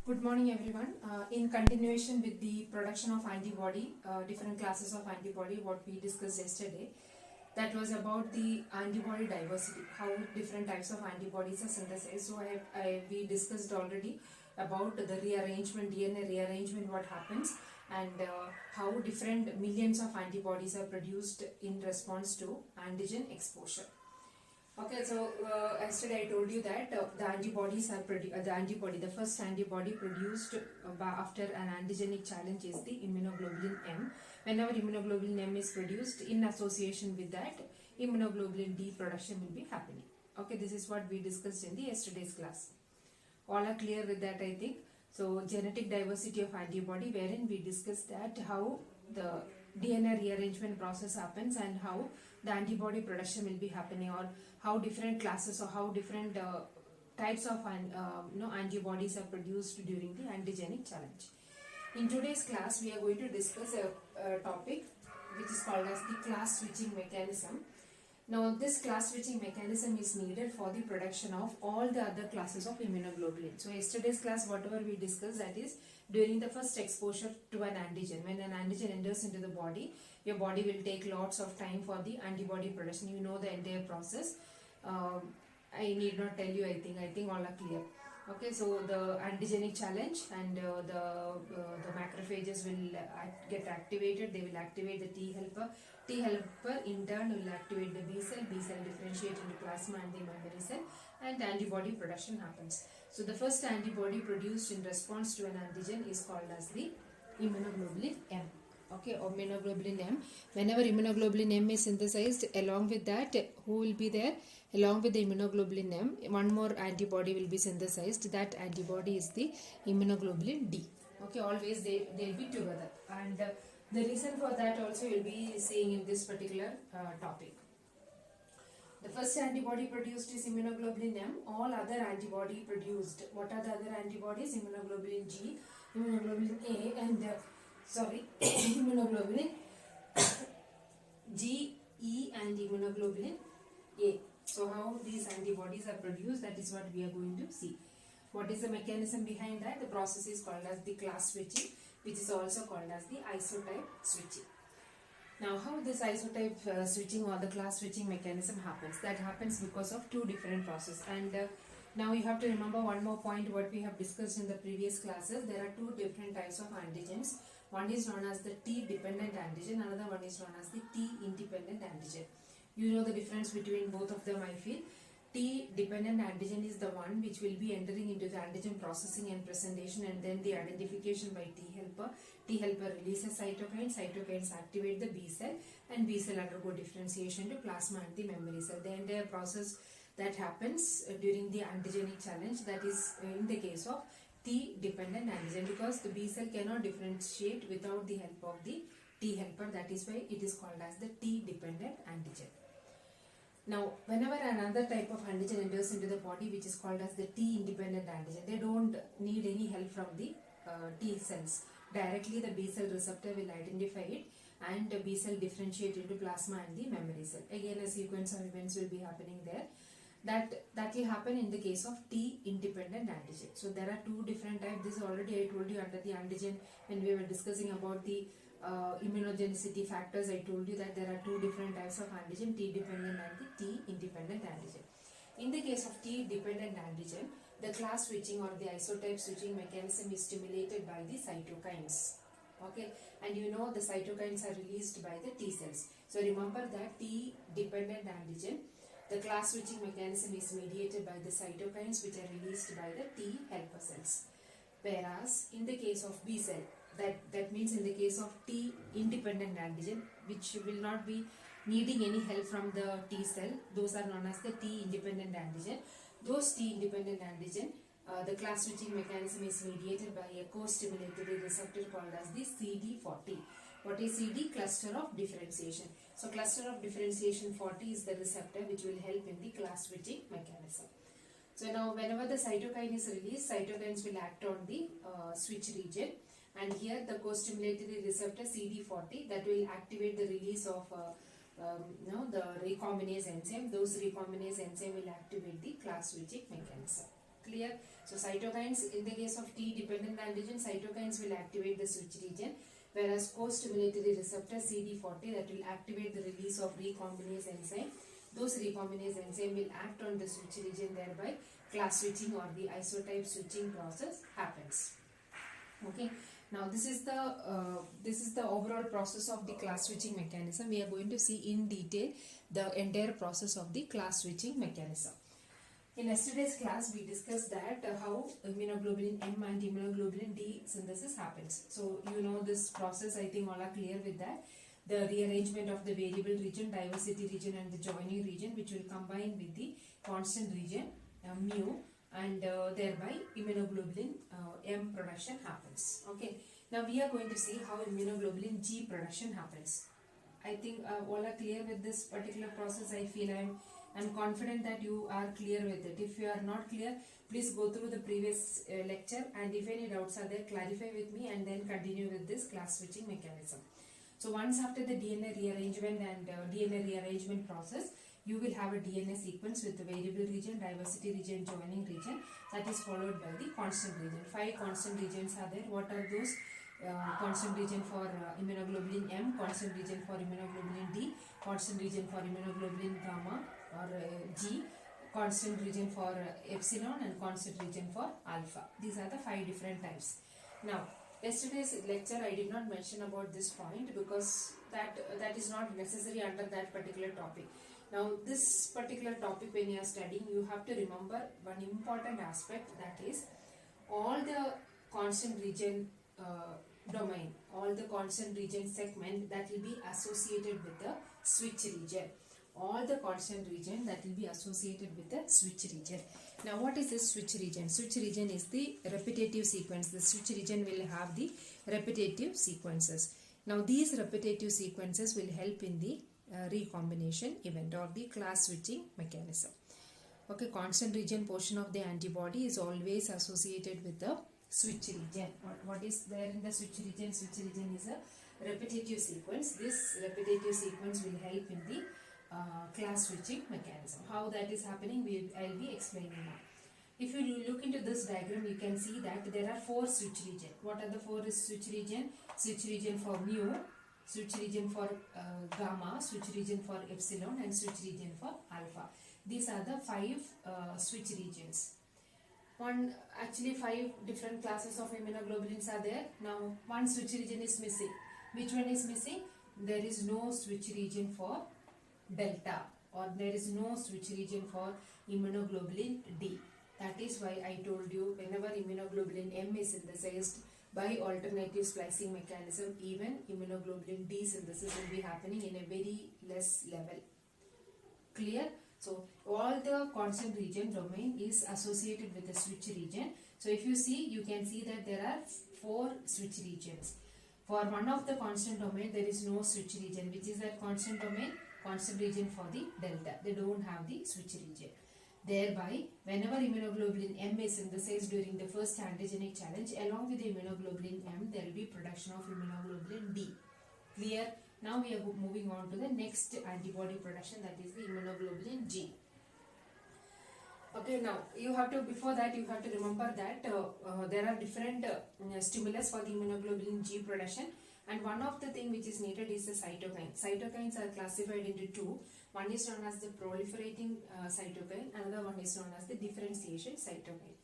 Good morning, everyone. In continuation with the production of antibody, different classes of antibody, what we discussed yesterday, that was about the antibody diversity, how different types of antibodies are synthesized. So we discussed already about the rearrangement, DNA rearrangement, what happens, and how different millions of antibodies are produced in response to antigen exposure. Okay, so yesterday I told you that the antibodies are the first antibody produced after an antigenic challenge is the immunoglobulin M. Whenever immunoglobulin M is produced, in association with that, immunoglobulin D production will be happening. Okay, this is what we discussed in the yesterday's class. All are clear with that, I think. So genetic diversity of antibody, wherein we discussed that how the DNA rearrangement process happens and how the antibody production will be happening, or how different classes or how different types of antibodies are produced during the antigenic challenge. In today's class, we are going to discuss a topic which is called as the class switching mechanism. Now, this class switching mechanism is needed for the production of all the other classes of immunoglobulin. So, yesterday's class, whatever we discussed, that is during the first exposure to an antigen. When an antigen enters into the body, your body will take lots of time for the antibody production. You know the entire process. I need not tell you, I think all are clear. Okay, so the antigenic challenge and the macrophages will get activated. They will activate the T helper. T helper in turn will activate the B cell. B cell differentiate into plasma and the memory cell, and the antibody production happens. So the first antibody produced in response to an antigen is called as the immunoglobulin M. Okay, or immunoglobulin M. Whenever immunoglobulin M is synthesized, along with that, who will be there? Along with the immunoglobulin M, one more antibody will be synthesized. That antibody is the immunoglobulin D. Okay, always they'll be together. And the reason for that also you'll be seeing in this particular topic. The first antibody produced is immunoglobulin M. All other antibody produced. What are the other antibodies? Immunoglobulin G, immunoglobulin A, and immunoglobulin G, E, and immunoglobulin A. So how these antibodies are produced, that is what we are going to see. What is the mechanism behind that? The process is called as the class switching, which is also called as the isotype switching. Now, how this isotype switching or the class switching mechanism happens? That happens because of two different processes. And now you have to remember one more point what we have discussed in the previous classes. There are two different types of antigens. One is known as the T-dependent antigen, another one is known as the T-independent antigen. You know the difference between both of them, I feel. T-dependent antigen is the one which will be entering into the antigen processing and presentation, and then the identification by T helper. T helper releases cytokines, cytokines activate the B cell, and B cell undergo differentiation to plasma and the memory cell. The entire process that happens during the antigenic challenge, that is in the case of T-dependent antigen, because the B cell cannot differentiate without the help of the T helper. That is why it is called as the T-dependent antigen. Now, whenever another type of antigen enters into the body, which is called as the T-independent antigen, they don't need any help from the T cells. Directly the B cell receptor will identify it, and the B cell differentiate into plasma and the memory cell. Again, a sequence of events will be happening there. That will happen in the case of T-independent antigen. So there are two different types. This already I told you under the antigen when we were discussing about the immunogenicity factors. I told you that there are two different types of antigen, T-dependent and the T-independent antigen. In the case of T-dependent antigen, the class switching or the isotype switching mechanism is stimulated by the cytokines. Okay, and you know the cytokines are released by the T cells. So remember that T-dependent antigen, the class switching mechanism is mediated by the cytokines which are released by the T helper cells. Whereas in the case of B cell, that means in the case of T-independent antigen, which will not be needing any help from the T cell, those are known as the T-independent antigen. Those T-independent antigen, the class switching mechanism is mediated by a co-stimulatory receptor called as the CD40. What is CD? Cluster of differentiation. So cluster of differentiation 40 is the receptor which will help in the class switching mechanism. So now whenever the cytokine is released, cytokines will act on the switch region, and here the co-stimulatory receptor CD40 that will activate the release of the recombinase enzyme. Those recombinase enzyme will activate the class switching mechanism. Clear? So cytokines, in the case of T-dependent antigen, cytokines will activate the switch region, whereas co-stimulatory receptor CD40 that will activate the release of recombinase enzyme. Those recombinase enzyme will act on the switch region, thereby class switching or the isotype switching process happens. Okay. Now this is the overall process of the class switching mechanism. We are going to see in detail the entire process of the class switching mechanism. In yesterday's class, we discussed that how immunoglobulin M and immunoglobulin D synthesis happens. So you know this process. I think all are clear with that. The rearrangement of the variable region, diversity region, and the joining region, which will combine with the constant region mu, and thereby immunoglobulin M production happens. Okay. Now we are going to see how immunoglobulin G production happens. I think all are clear with this particular process. I feel I'm confident that you are clear with it. If you are not clear, please go through the previous lecture, and if any doubts are there, clarify with me and then continue with this class switching mechanism. So once after the DNA rearrangement and DNA rearrangement process, you will have a DNA sequence with the variable region, diversity region, joining region, that is followed by the constant region. 5 constant regions are there. What are those? Constant region for immunoglobulin M, constant region for immunoglobulin D, constant region for immunoglobulin gamma or G, constant region for epsilon, and constant region for alpha. These are the 5 different types. Now, yesterday's lecture I did not mention about this point because that is not necessary under that particular topic. Now, this particular topic, when you are studying, you have to remember one important aspect, that is all the constant region domain, all the constant region segment that will be associated with the switch region. All the constant region that will be associated with the switch region. Now, what is this switch region? Switch region is the repetitive sequence. The switch region will have the repetitive sequences. Now, these repetitive sequences will help in the recombination event or the class switching mechanism. Okay, constant region portion of the antibody is always associated with the switch region. What is there in the switch region? Switch region is a repetitive sequence. This repetitive sequence will help in the class switching mechanism. How that is happening, I'll be explaining now. If you look into this diagram, you can see that there are 4 switch regions. What are the 4 switch regions? Switch region for mu, switch region for gamma, switch region for epsilon, and switch region for alpha. These are the 5 switch regions. Actually 5 different classes of immunoglobulins are there. Now, one switch region is missing. Which one is missing? There is no switch region for delta, or there is no switch region for immunoglobulin D. That is why I told you, whenever immunoglobulin M is synthesized by alternative splicing mechanism, even immunoglobulin D synthesis will be happening in a very less level. Clear? So all the constant region domain is associated with the switch region. So if you see, you can see that there are 4 switch regions. For one of the constant domain, there is no switch region. Which is that constant domain? Constant region for the delta. They don't have the switch region. Thereby, whenever immunoglobulin M is synthesized during the first antigenic challenge, along with the immunoglobulin M, there will be production of immunoglobulin D. Clear? Now we are moving on to the next antibody production, that is the immunoglobulin G. Okay, now you have to, before that you have to remember that there are different stimulus for the immunoglobulin G production, and one of the thing which is needed is the cytokine. Cytokines are classified into 2. One is known as the proliferating cytokine, another one is known as the differentiation cytokine.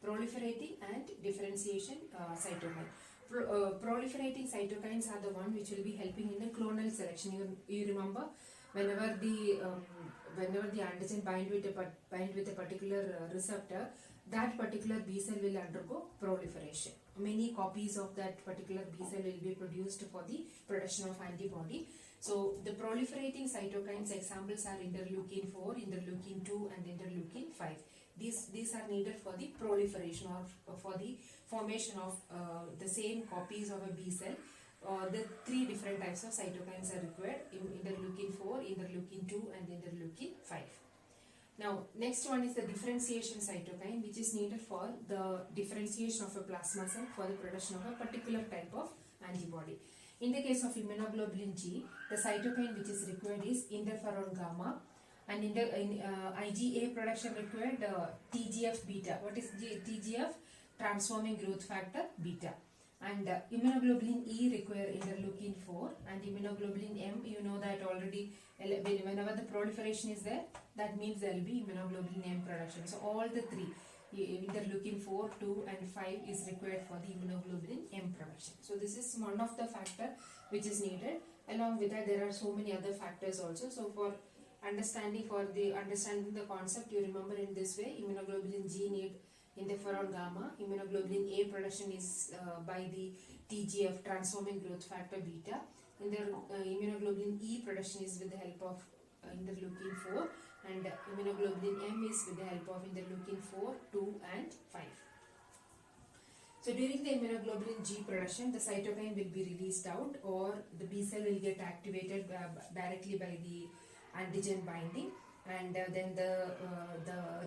Proliferating and differentiation cytokine. Proliferating cytokines are the one which will be helping in the clonal selection. You remember, whenever the antigen bind with a particular receptor, that particular B cell will undergo proliferation. Many copies of that particular B cell will be produced for the production of antibody. So the proliferating cytokines examples are interleukin 4, interleukin 2, and interleukin 5. These are needed for the proliferation or for the formation of the same copies of a B cell. The 3 different types of cytokines are required: interleukin 4, interleukin 2, and interleukin 5. Now, next one is the differentiation cytokine, which is needed for the differentiation of a plasma cell for the production of a particular type of antibody. In the case of immunoglobulin G, the cytokine which is required is interferon gamma, and in IgA production required TGF beta. What is TGF? Transforming growth factor beta. And immunoglobulin E require interleukin 4, and immunoglobulin M, you know that already, whenever the proliferation is there, that means there will be immunoglobulin M production. So all the three, interleukin 4, 2 and 5 is required for the immunoglobulin M production. So this is one of the factor which is needed. Along with that, there are so many other factors also. So for understanding the concept, you remember in this way: immunoglobulin G need interferon gamma, immunoglobulin A production is by the TGF, transforming growth factor beta, and the immunoglobulin E production is with the help of interleukin 4, and immunoglobulin M is with the help of interleukin 4, 2 and 5. So during the immunoglobulin G production, the cytokine will be released out, or the B cell will get activated directly by the antigen binding, and then the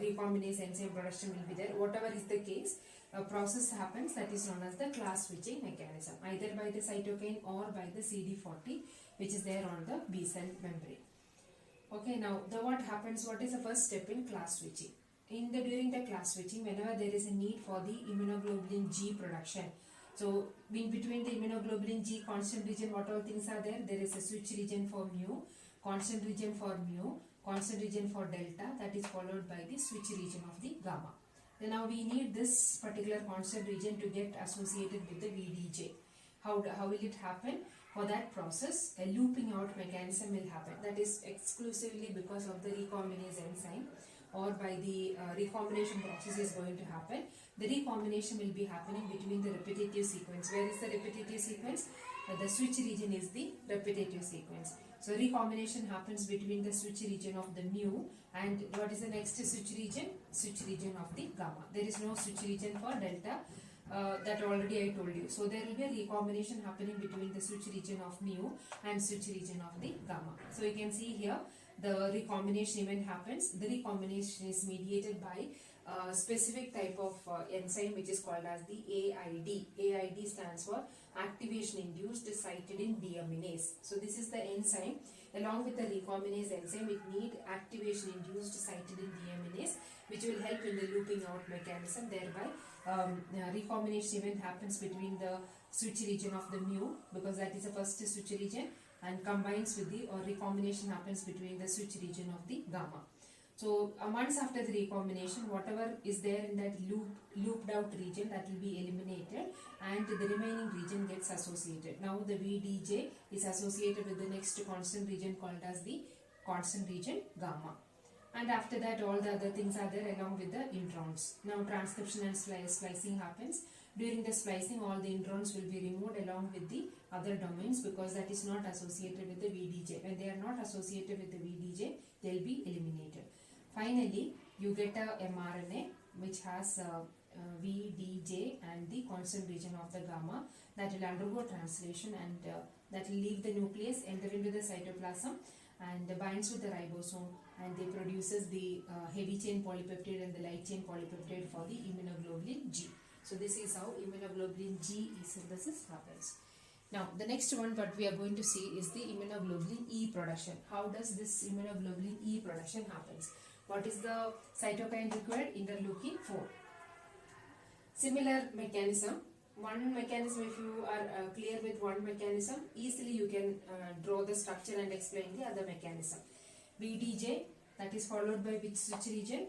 recombinase enzyme production will be there. Whatever is the case, a process happens that is known as the class switching mechanism, either by the cytokine or by the CD40, which is there on the B cell membrane. Okay, now what happens? What is the first step in class switching? During the class switching, whenever there is a need for the immunoglobulin G production, so in between the immunoglobulin G constant region, what all things are there? There is a switch region for mu, constant region for mu, constant region for delta, that is followed by the switch region of the gamma. Then now we need this particular constant region to get associated with the VDJ. How will it happen? For that process, a looping out mechanism will happen. That is exclusively because of the recombinase enzyme, or by the recombination process is going to happen. The recombination will be happening between the repetitive sequence. Where is the repetitive sequence? The switch region is the repetitive sequence. So recombination happens between the switch region of the mu, and what is the next switch region? Switch region of the gamma. There is no switch region for delta. That already I told you. So there will be a recombination happening between the switch region of mu and switch region of the gamma. So you can see here the recombination event happens. The recombination is mediated by a specific type of enzyme which is called as the AID. AID stands for activation induced cytidine deaminase. So this is the enzyme. Along with the recombinase enzyme, it need activation induced cytidine deaminase, which will help in the looping out mechanism. Thereby recombination event happens between the switch region of the mu, because that is the first switch region, and combines with the, or recombination happens between the switch region of the gamma. So once after the recombination, whatever is there in that looped out region, that will be eliminated, and the remaining region gets associated. Now the VDJ is associated with the next constant region called as the constant region gamma. And after that, all the other things are there along with the introns. Now transcription and splicing happens. During the splicing, all the introns will be removed along with the other domains, because that is not associated with the VDJ. When they are not associated with the VDJ, they will be eliminated. Finally, you get a mRNA which has VDJ and the constant region of the gamma, that will undergo translation, and that will leave the nucleus, enter into the cytoplasm, and binds with the ribosome, and they produces the heavy chain polypeptide and the light chain polypeptide for the immunoglobulin G. So this is how immunoglobulin G synthesis happens. Now the next one what we are going to see is the immunoglobulin E production. How does this immunoglobulin E production happens? What is the cytokine required? Interleukin 4. Similar mechanism. One mechanism, if you are clear with one mechanism, easily you can draw the structure and explain the other mechanism. VDJ, that is followed by which switch region?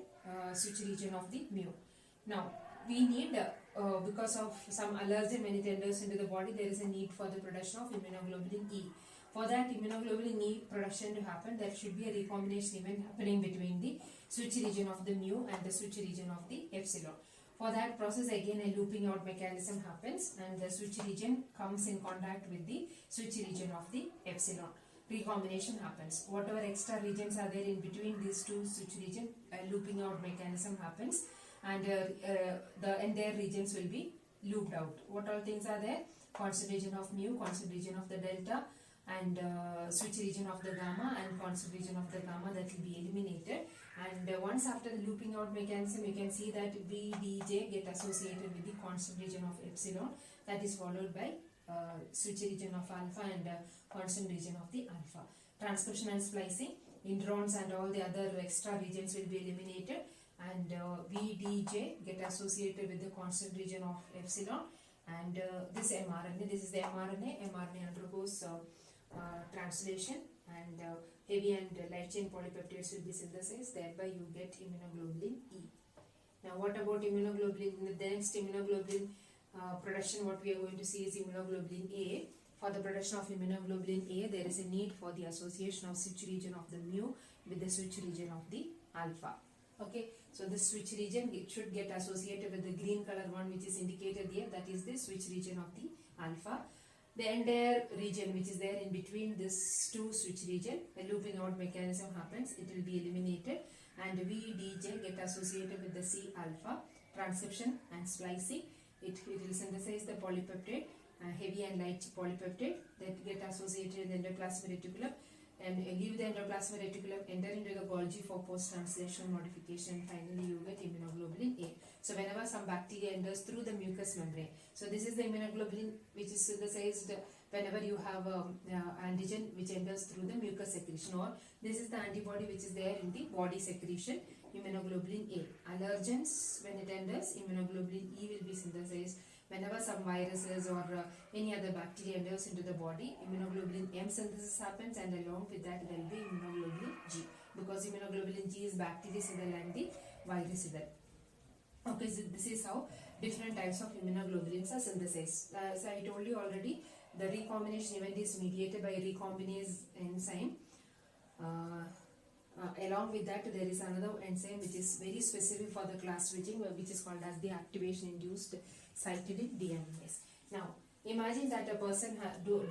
Switch region of the mu. Now we need, because of some allergen when it enters into the body, there is a need for the production of immunoglobulin E. For that immunoglobulin E production to happen, there should be a recombination event happening between the switch region of the mu and the switch region of the epsilon. For that process, again a looping out mechanism happens, and the switch region comes in contact with the switch region of the epsilon. Recombination happens. Whatever extra regions are there in between these two switch region, a looping out mechanism happens, and the entire regions will be looped out. What all things are there? Constant region of mu, constant region of the delta, and switch region of the gamma, and constant region of the gamma, that will be eliminated. And once after the looping out mechanism, you can see that VDJ get associated with the constant region of epsilon, that is followed by switch region of alpha and constant region of the alpha. Transcription and splicing. introns and all the other extra regions will be eliminated, and VDJ get associated with the constant region of epsilon, and this mRNA, this is the mRNA undergoes translation, and heavy and light chain polypeptides will be synthesized, thereby you get immunoglobulin E. Now what about immunoglobulin? The next immunoglobulin production, what we are going to see is immunoglobulin A. For the production of immunoglobulin A, there is a need for the association of switch region of the mu with the switch region of the alpha. Okay, so this switch region, it should get associated with the green color one which is indicated here, that is the switch region of the alpha. The entire region which is there in between this two switch region, a looping out mechanism happens, it will be eliminated, and VDJ get associated with the C alpha, transcription and splicing. It will synthesize the polypeptide, heavy and light polypeptide that get associated in the endoplasmic reticulum, and leave the endoplasmic reticulum, enter into the Golgi for post-translational modification. Finally, you get immunoglobulin A. So whenever some bacteria enters through the mucous membrane, so this is the immunoglobulin which is synthesized whenever you have antigen which enters through the mucous secretion, or this is the antibody which is there in the body secretion, immunoglobulin A. Allergens, when it enters, immunoglobulin E will be synthesized. Whenever some viruses or any other bacteria enters into the body, immunoglobulin M synthesis happens, and along with that there will be immunoglobulin G, because immunoglobulin G is bactericidal and the virucidal. Okay, so this is how different types of immunoglobulins are synthesized. As I told you already, the recombination event is mediated by a recombinase enzyme. Along with that, there is another enzyme which is very specific for the class switching, which is called as the activation induced cytidine deaminase. Now, imagine that a person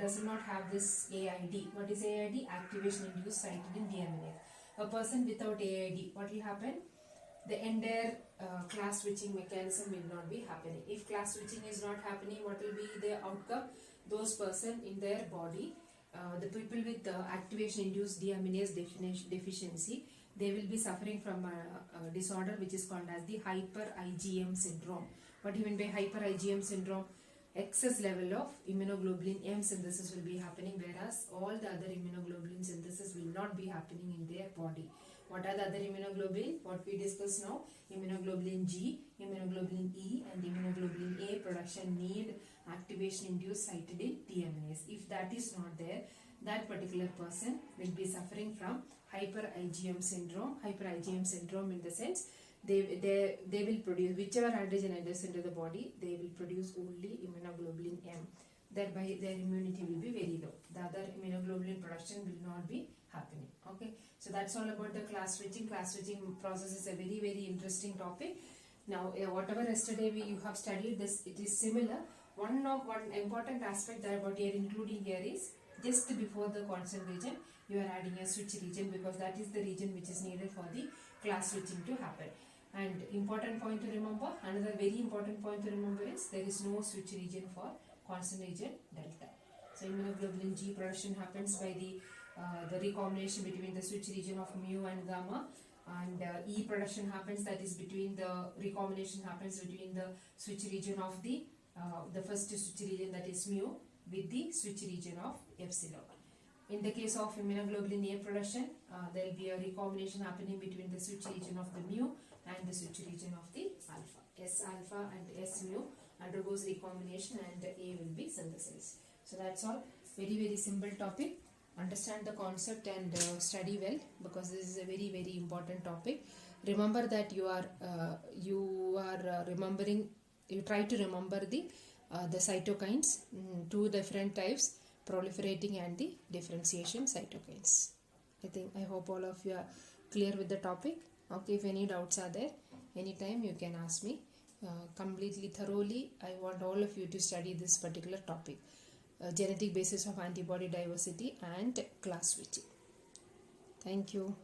does not have this AID. What is AID? Activation induced cytidine deaminase. A person without AID, what will happen? The entire class switching mechanism will not be happening. If class switching is not happening, what will be the outcome? Those person in their body, the people with activation induced deaminase deficiency, they will be suffering from a disorder which is called as the hyper IgM syndrome. What do you mean by hyper IgM syndrome? Excess level of immunoglobulin M synthesis will be happening, whereas all the other immunoglobulin synthesis will not be happening in their body. What are the other immunoglobulin? What we discussed now, immunoglobulin G, immunoglobulin E and immunoglobulin A production need activation induced cytidine deaminase. If that is not there, that particular person will be suffering from hyper IgM syndrome. Hyper IgM syndrome in the sense, they will produce, whichever antigen enters into the body, they will produce only immunoglobulin M. Thereby their immunity will be very low. The other immunoglobulin production will not be happening. Okay, so that's all about the class switching. Class switching process is a very, very interesting topic. Now, whatever yesterday you have studied this, it is similar. One important aspect that what we are including here is, just before the constant region, you are adding a switch region, because that is the region which is needed for the class switching to happen. And important point to remember, another very important point to remember is, there is no switch region for constant region delta. So immunoglobulin G production happens by the recombination between the switch region of mu and gamma, and E production happens, that is between the recombination happens between the switch region of the first switch region, that is mu, with the switch region of epsilon. In the case of immunoglobulin A production, there will be a recombination happening between the switch region of the mu and the switch region of the alpha. S alpha and S mu undergoes recombination and A will be synthesized. So that's all. Very, very simple topic. Understand the concept and study well, because this is a very, very important topic. Remember that you are remembering. You try to remember the cytokines, two different types, proliferating and the differentiation cytokines. I hope all of you are clear with the topic. Okay, if any doubts are there, anytime you can ask me. Completely thoroughly, I want all of you to study this particular topic, genetic basis of antibody diversity and class switching. Thank you.